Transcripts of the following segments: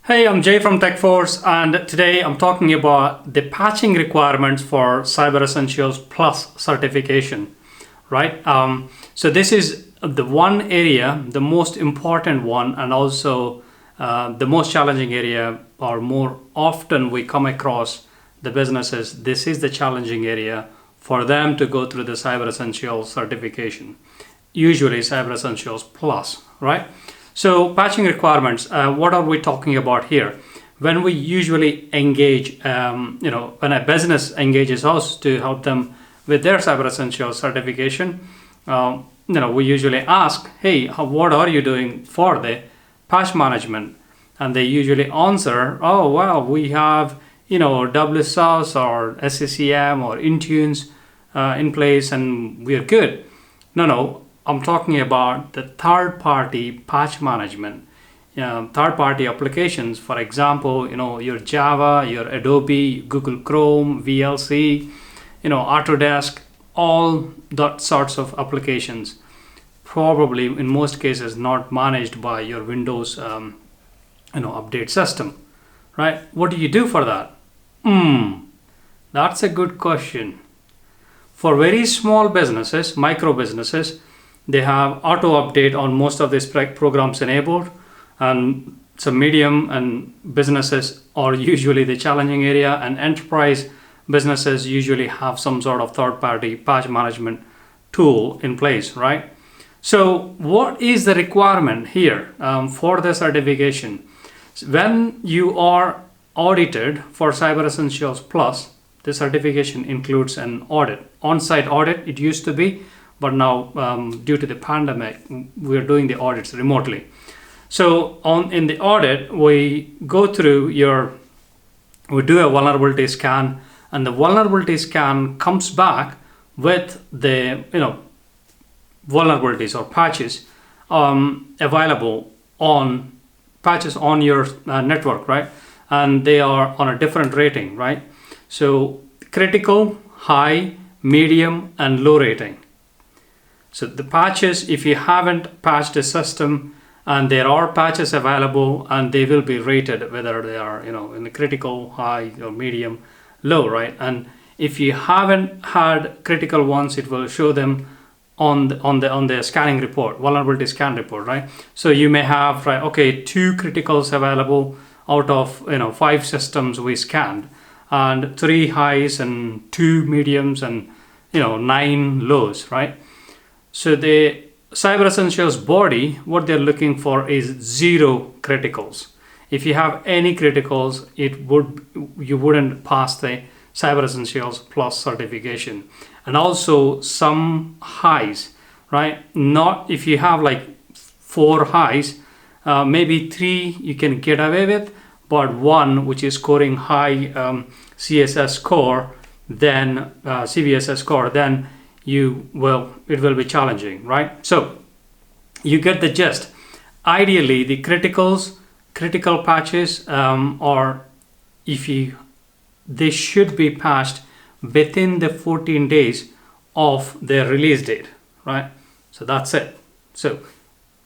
Hey, I'm Jay from TechForce, and today I'm talking about the patching requirements for Cyber Essentials Plus certification, right? So this is the one area, the most important one, and also the most challenging area, or more often we come across the businesses. This is the challenging area for them to go through the Cyber Essentials certification, usually Cyber Essentials Plus, right? So patching requirements, what are we talking about here? When we usually engage, when a business engages us to help them with their Cyber Essentials certification, we usually ask, hey, what are you doing for the patch management? And they usually answer, oh, well, we have, WSUS or SCCM or Intunes in place and we're good. No. I'm talking about the third-party patch management, third-party applications. For example, your Java, your Adobe, Google Chrome, VLC, Autodesk, all that sorts of applications. Probably in most cases not managed by your Windows, update system, right? What do you do for that? That's a good question. For very small businesses, micro businesses, they have auto update on most of these programs enabled, and some medium and businesses are usually the challenging area, and enterprise businesses usually have some sort of third-party patch management tool in place, right? So what is the requirement here for the certification? When you are audited for Cyber Essentials Plus, the certification includes an audit, on-site audit it used to be, but now due to the pandemic, we're doing the audits remotely. So in the audit, we go through we do a vulnerability scan, and the vulnerability scan comes back with the vulnerabilities or patches available on your network, right? And they are on a different rating, right? So critical, high, medium, and low rating. So the patches, if you haven't patched a system and there are patches available, and they will be rated whether they are in the critical, high, or medium, low, right? And if you haven't had critical ones, it will show them on the scanning report, vulnerability scan report, right? So you may have 2 criticals available out of 5 systems we scanned, and 3 highs and 2 mediums and 9 lows, right? So the Cyber Essentials body, what they're looking for is 0 criticals. If you have any criticals, you wouldn't pass the Cyber Essentials Plus certification. And also some highs, right? Not if you have 4 highs, maybe 3 you can get away with, but 1 which is scoring high CSS score, then CVSS score, then it will be challenging, right? So you get the gist. Ideally, the critical patches they should be patched within the 14 days of their release date, right? So that's it. So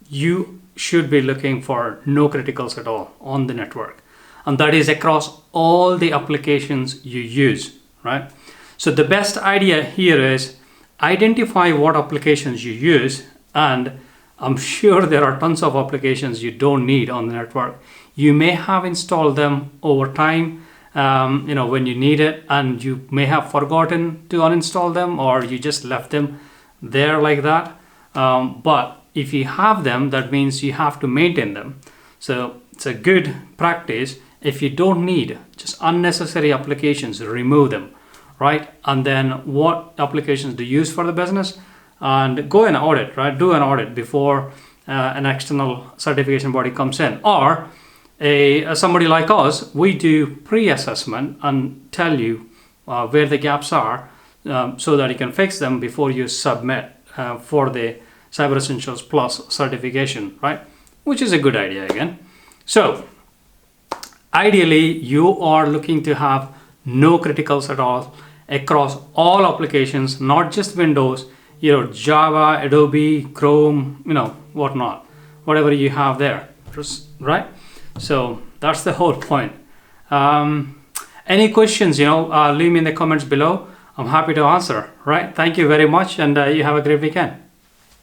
you should be looking for no criticals at all on the network, and that is across all the applications you use, right? So the best idea here is identify what applications you use, and I'm sure there are tons of applications you don't need on the network. You may have installed them over time, when you need it, and you may have forgotten to uninstall them, or you just left them there like that. But if you have them, that means you have to maintain them. So it's a good practice. If you don't need just unnecessary applications, remove them, right? And then what applications do you use for the business, and go and audit, right? Do an audit before an external certification body comes in, or somebody like us, we do pre-assessment and tell you where the gaps are, so that you can fix them before you submit for the Cyber Essentials Plus certification, right? Which is a good idea again. So ideally, you are looking to have no criticals at all across all applications, not just Windows, Java, Adobe, Chrome, whatnot, whatever you have there, right? So That's the whole point. Any questions, leave me in the comments below. I'm happy to answer, right? Thank you very much, and you have a great weekend.